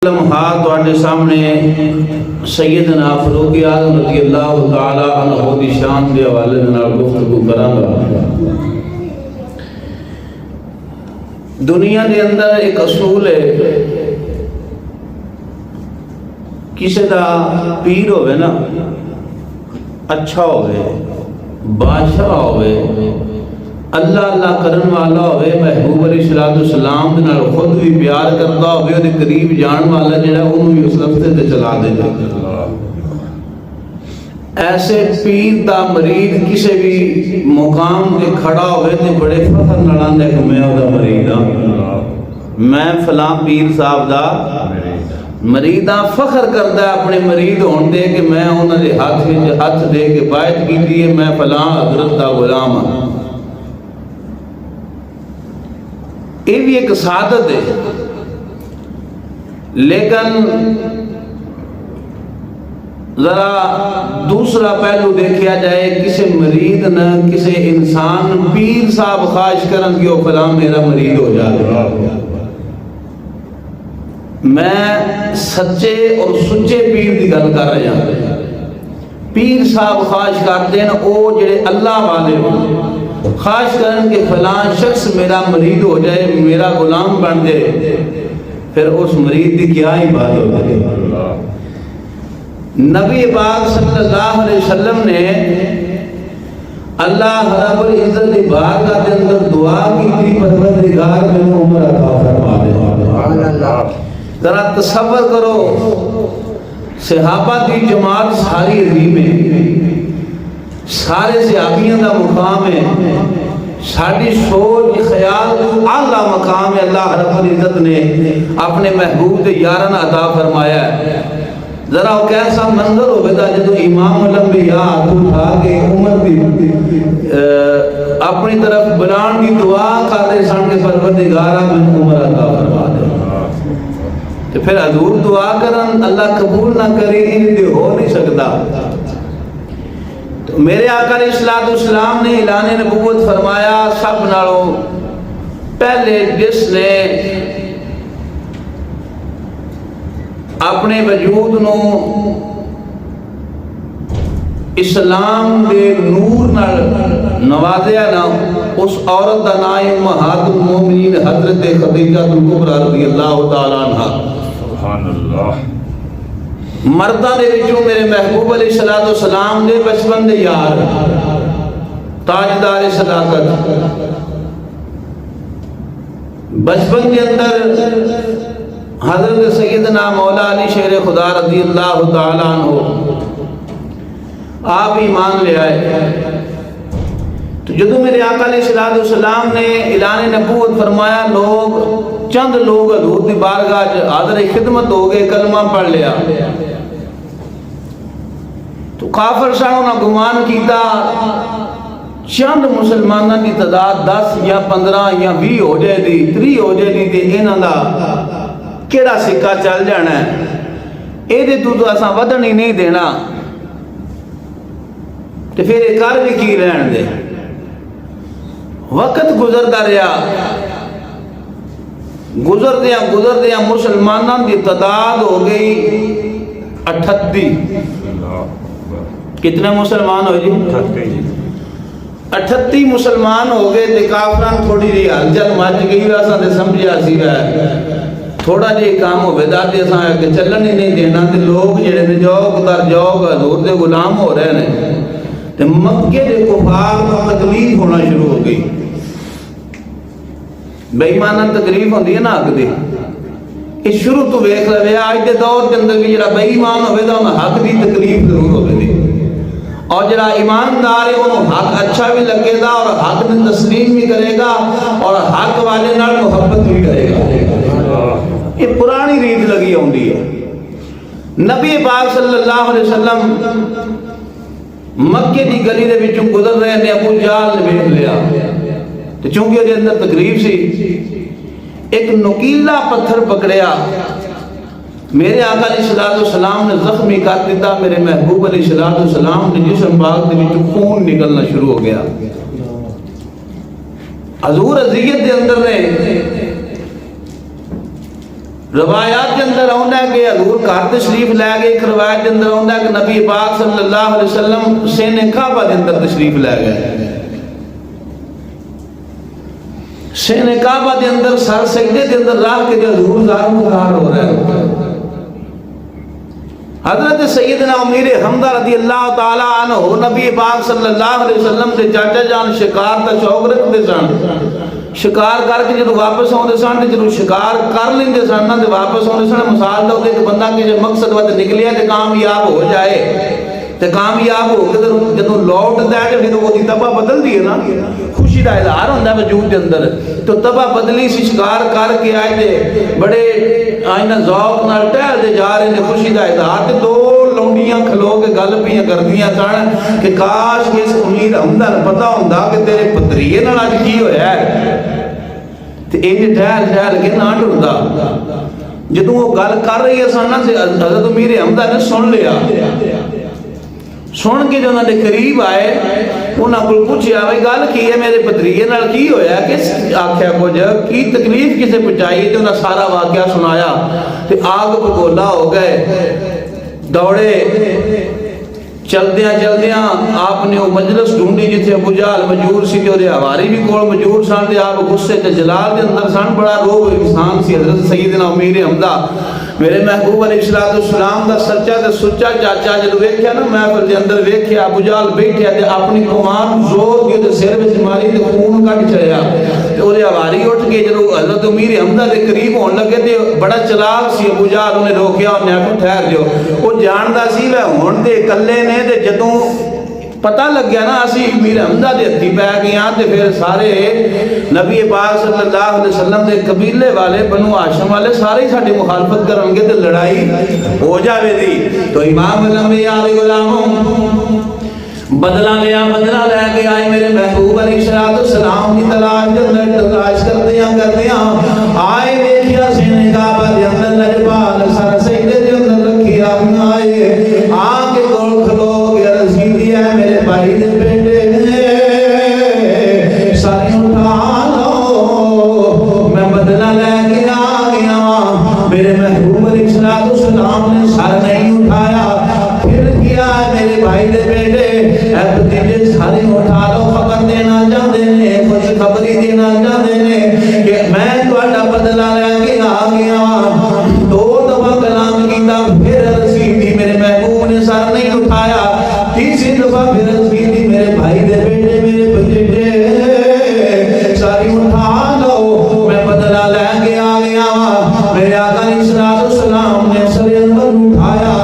ਤੁਹਾਡੇ ਸਾਹਮਣੇ ਸੈਯਦਨਾ ਫਾਰੂਕ ਆਜ਼ਮ ਰਜ਼ੀ ਅੱਲਾਹੁ ਤਾਲਾ ਅਨਹੁ ਦੀ ਸ਼ਾਨ ਦੇ ਹਵਾਲੇ ਨਾਲ ਗੁਫ਼ਤਗੂ ਕਰਾਂਗਾ। ਦੁਨੀਆ ਦੇ ਅੰਦਰ ਇੱਕ ਅਸੂਲ ਹੈ, ਕਿਸੇ ਦਾ ਪੀਰ ਹੋਵੇ ਨਾ, ਅੱਛਾ ਹੋਵੇ, ਬਾਦਸ਼ਾਹ ਹੋਵੇ, اللہ اللہ کرن والا ہوئے، محبوب علیہ السلام دے نال خود بھی پیار کرتا ہوئے، اور قریب جان والا جڑا انہوں بھی اس رفتے تے چلا دے گا۔ ایسے پیر دا مرید کسے بھی مقام دے کھڑا ہوئے تے بڑے فخر نڑان دے کہ میں او دا مرید ہاں، میں فلاں پیر صاحب دا مریداں، فخر کرتا ہے اپنے مرید ہون دے کہ میں انہوں نے ہاتھ دے کے بائت کی دیئے، میں فلاں حضرت دا غلام ہاں۔ یہ بھی ایک سعادت ہے، لیکن ذرا دوسرا پہلو دیکھیا جائے، کسی مرید نہ کسی انسان پیر صاحب خواہش کرن کہ وہ فلاں میرا مرید ہو جائے۔ میں سچے اور سچے پیر دی گل کر رہا ہوں۔ پیر صاحب خواہش کرتے ہیں وہ جڑے اللہ والے ہوں، خواہش کریں کہ فلاں شخص میرا مرید ہو جائے، میرا غلام بن جائے، پھر اس مرید کی کیا ہی بات ہو جائے۔ نبی پاک صلی اللہ علیہ وسلم نے اللہ رب العزت کی بارگاہ کے اندر دعا کی تھی، پروردگار میں عمر عطا فرما دے۔ ذرا تصور کرو، صحابہ کی جماعت ساری عظیم ہے، سارے صحابیوں کا مقام ہے، ساری سوچ خیال اعلیٰ مقام ہے، اللہ رب العزت نے اپنے محبوب دے یارن عطا فرمایا ہے۔ ذرا وہ کیسا منظر ہوگا تھا جب امام الانبیاء اٹھا کے عمر دی اپنی طرف بلان کی دعا کرتے سن کے پروردگارہ میں عمر عطا فرما دے، تو پھر حضور دعا کرن اللہ قبول نہ کرے، ان دے ہو نہیں سکتا۔ میرے آقا علیہ السلام نے اعلان نبوت فرمایا، سب نالوں پہلے جس نے اپنے وجود نو اسلام دے نور نال نوازیا نا، اس عورت دا نام امہات المومنین حضرت خدیجہ کبریٰ رضی اللہ تعالیٰ عنہ۔ سبحان اللہ۔ مردہ دے وچوں میرے محبوب علیہ السلام نے بچپن دے یار، تاجدار صداقت، بچپن کے اندر حضرت سیدنا مولا علی شیر خدا رضی اللہ تعالیٰ عنہ آپ ایمان لے آئے۔ تو جدو میرے آقا علیہ السلام نے اعلان نبوت فرمایا، لوگ چند لوگ حضور دی بارگاہ حاضر خدمت ہو گئے، کلمہ پڑھ لیا۔ تو کافر شاہوں نے گمان کیتا چند مسلمانوں کی تعداد 10 یا 15 یا 20 ہو جائے دی، 30 ہو جائے دی، تے انہاں دا کیڑا سکہ چل جانا ہے، اے دے تو اساں ودن ہی نہیں دینا، تے پھر یہ کر بھی کی رہن دے۔ وقت گزرتا رہا، گزردیاں مسلمانوں کی تعداد ہو گئی 38۔ کتنے مسلمان ہو جی؟ 38 مسلمان ہو گئے، تے کافران تھوڑی جی ہلچل مچ گئی، اساں تے سمجھیا سی تھوڑا جی کام ہوے دا تے اساں کہ چلن ہی نہیں دینا، تے لوگ جڑے نے جوگ در جوگ حضور دے غلام ہو رہے نے، تے مکے دے کفار کو تکلیف ہونا شروع ہو گئی۔ بے ایماناں تکلیف ہوندی ہے نا حق دی، اس شروع تو ویکھ لوے اج دے دور دے اندر بھی جڑا بے ایمان ہوے دا حق دی تکلیف ضرور ہوے دی، اور جڑا ایماندار ہے انہوں حق اچھا بھی لگے گا، اور حق میں تسلیم بھی کرے گا، اور حق والے نال محبت بھی کرے گا۔ یہ پرانی ریت لگی ہوندی ہے۔ نبی پاک صلی اللہ علیہ وسلم مکے دی گلی دے وچوں گزر رہے نے، ابو جہل نے ویکھ لیا، تو چونکہ دے اندر تکلیف سی، ایک نکیلا پتھر پکڑیا، میرے آقا علیہ السلام نے زخمی کر دیتا، میرے محبوب علیہ السلام نے جسم پاک دے وچوں خون نکلنا شروع ہو گیا۔ حضور اذیت دے اندر نے روایات کے اندر آتا ہے کہ حضور گھر تشریف لے گئے. ایک روایت کے اندر آتا ہے کہ نبی پاک صلی اللہ علیہ وسلم سین کعبہ کے اندر تشریف لے گئے. سین کعبہ کے اندر سر سجدے کے اندر رکھ کے حضور ظاہر ہو رہا ہے. حضرت سیدنا امیر حمزہ رضی اللہ تعالی عنہ نبی پاک صلی اللہ علیہ وسلم کے چاچا جان شکار کا شوق رکھتے سن. شکار کر کے جب واپس آتے سن جب شکار کر لیندے سن تو واپس آتے سن. مثال تو کہ بندہ کسی مقصد وقت نکلیا تو کامیاب ہو جائے تو کامیاب ہو کے جب لوٹتا ہے تو پھر وہ تباہ بدلتی ہے نا. خوشی کا اظہار ہوتا ہے وجود کے اندر. تو تباہ بدلی سی شکار کر کے آئے تھے بڑے آئینہ ذوق نال ٹہلتے جا رہے ہیں خوشی کا اظہار. تے دو لونڈیاں کھلو کے گل پیاں کردیاں سن کہ کاش کہ اس امیر حمزہ نوں پتہ ہوندا کہ تیرے پتریے نال اج کی ہویا ہے تے انج ٹہل کے نہ ڈردا. جدوں وہ گل کر رہی ہے سن تے حضرت امیر حمزہ نے سن لیا. سن کے جو انہوں نے قریب آئے انہوں کو پوچھا بھائی گل کی ہے میرے پتریے نال کی ہویا کس آکھیا کچھ کی تکلیف کسے پہنچائی. تو انہوں نے سارا واقعہ سنایا تے آگ بگولا ہو گئے. دوڑے چلدیاں آپ نے وہ مجلس ڈھونڈی جتھے ابو جہل مجور سی تے ہواری بھی کول مجور سن تے آپ غصے تے جلال دے اندر سن. بڑا روح انسان سی حضرت سیدنا امیر حمزہ میرے محبوب علیہ السلام دا سچا تے سچا چاچا جدوں ویکھیا نا محفل دے اندر ویکھیا ابو جہل بیٹھیا تے اپنی کمان زور دی تے سر وچ ماری تے خون کٹ چڑیا تے اودے ہواری اٹھ کے جدوں حضرت امیر حمزہ دے قریب ہون لگے تے بڑا چلاک سی ابو جہل نے روکیا انہیں آکھیا ٹھہر جاؤ. وہ جاندا سی وے ہن تے اکلے نے تے جدوں پتہ لگ گیا نا اسی امیر حمزہ دے ہتھی پی گئے تے پھر سارے نبی پاک صلی اللہ علیہ وسلم دے قبیلے والے بنو ہاشم والے سارے ساڈی مخالفت کرن گے تے لڑائی ہو جاوے دی. تو امام الانبیاء علیہ غلام بدلہ لے کے آئے میرے محبوب علیہ السلام کی تلاش کردیاں آئے دیکھیا سینے کعبہ دے اندر لجپال سر سجدے دے اندر رکھی آئے آ کے کول کھلو کے رسی دیا میرے بھائی دے بیٹے ساری اٹھا لو میں بدلہ لے کے آ گیا. میرے محبوب علیہ السلام نے سر نہیں اٹھایا پھر کیا میرے بھائی دے بیٹے بھتیجے سارے اٹھا لو خبر دینا چاہتے ہیں خوش خبری دینا چاہتے ہیں کہ میں تہاڈا بدلہ لے کے آ گیا. دو دفعہ کلام کیتا پھر رسی دی میرے محبوب نے سر نہیں اٹھایا. تیسری دفعہ پھر رسی دی میرے بھائی دے بیٹے میرے بھتیجے ساری اٹھا لو میں بدلہ لے کے آ گیا. میرے آقا علیہ السلام نے سر اندر اٹھایا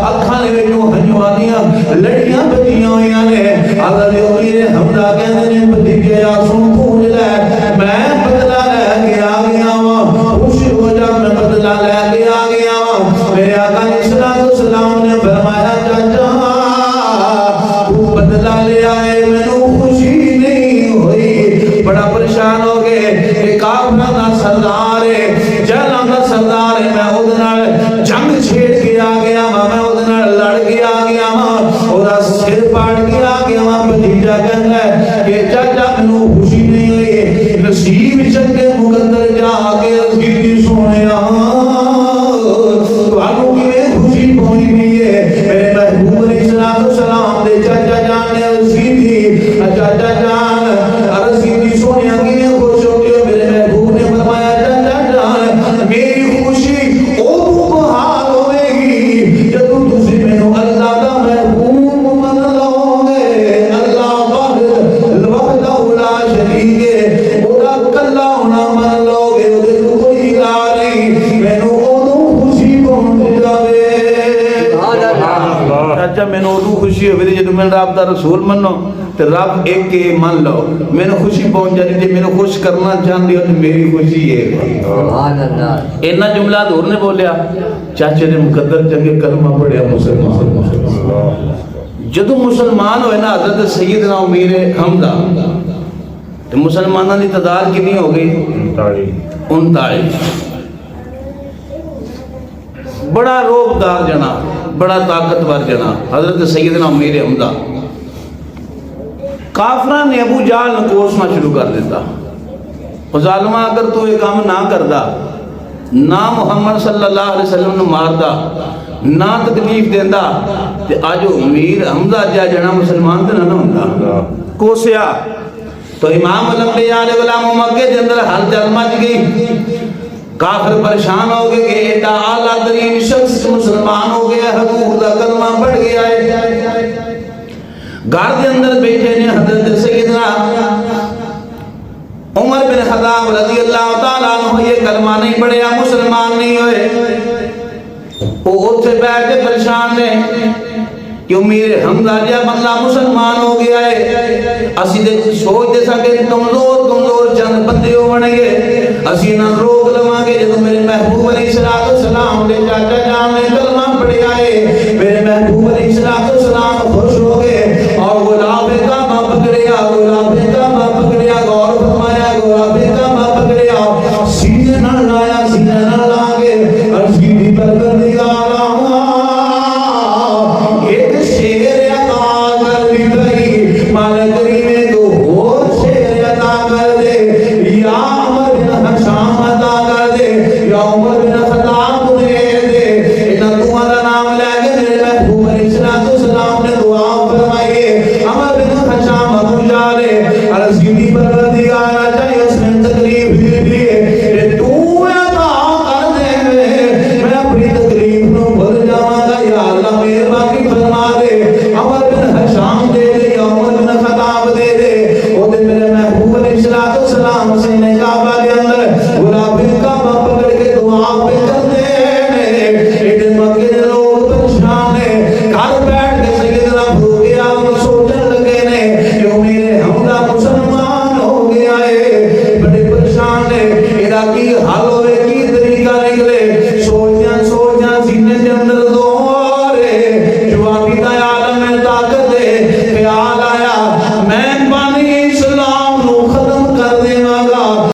اکھاں دے وچوں ہنجواں دیاں لڑیاں بجیاں ہوئیاں نے. حضرت امیر حمزہ کہندے نے بھتیجے آنسو پونج لے میں بدلہ لے کے آ گیا ہاں خوش ہو جا میں بدلہ لے کے آ گیا ہاں. میرے آقا علیہ السلام نے فرمایا چاچا تو بدلہ لے آئے مینوں خوشی نہیں ہوئی. بڑا پریشان ہو گئے کہ کافراں دا سردار ہے جہلاں دا سردار ہے میں اودے نال جنگ چھیڑ کے آ گیا ہاں میں اودے نال لڑ کے آ گیا ہاں اودا سر پاڑ کے آ گیا ہاں. بھتیجا کہندا ہے کہ چاچا مینوں خوشی نہیں ہوئی نصیب چنگے مقدر جا کے رسیدی سونیا تانوں کیویں خوشی پہنچی ہے. میرے محبوب علیہ السلام دے چاچا جان نے رسیدی چاچا جان رسیدی سونیا کیویں خوش ہو گئے. میرے محبوب نے فرمایا چاچا جان میری خوشی او بہار ہوے گی جدوں تسی مینوں اللہ دا محبوب من لو گے. اللہ واحد وحدہ لا شریک ہے اودا کلا ہونا من لو گے اودے کوئی لا نہیں مینوں اودوں خوشی پہنچ جاوے. چاچا مینوں اودوں خوشی ہوے جدوں میں رب دا رسول منو تے رب ایک کے من لو مینوں خوشی پہنچ جاتی. جے مینوں خوش کرنا چاہندے ہو تے میری خوشی ہے. سبحان اللہ. اینا جملہ دور نے بولیا چاچے نے مقدر چنگے کلمہ پڑھیا مسلمان. جدوں مسلمان ہوئے نا حضرت سیدنا امیر حمزہ تے مسلماناں دی تعداد کتنی ہو گئی 39. بڑا روبدار جنا بڑا طاقتور جنا حضرت سیدنا امیر حمزہ. کافراں نے ابو جہل نو کوسنا شروع کر دیتا. او ظالما اگر تو یہ کام نہ کردا نہ محمد صلی اللہ علیہ وسلم نو ماردا نہ تکلیف دیندا تے اج امیر حمزہ جڑا مسلمان تے نہ ہوندا کوسیا تو امام الانبیاء علیہ غلام مکے دے اندر ہر چل مچ گئی کافر پریشان ہو گئے کہ ایڈا اعلیٰ ترین شخص مسلمان ہو گیا حضور دا کلمہ پڑھ گیا ہے گھر دے اندر بیٹھے نے حضرت سیدنا عمر بن خطاب رضی اللہ تعالیٰ عنہ یہ کلمہ نہیں پڑھیا مسلمان نہیں ہوئے وہ اتھے بیٹھے پریشان نے کہ امیر حمزہ جا بندہ مسلمان ہو گیا ہے اسی دے سوچ دے سکے کمزور چند بندے ہو بنے گے اسی نہ روک لواں گے جب میرے محبوب علیہ السلام دے چاچا جان نے کلمہ پڑھیا ہے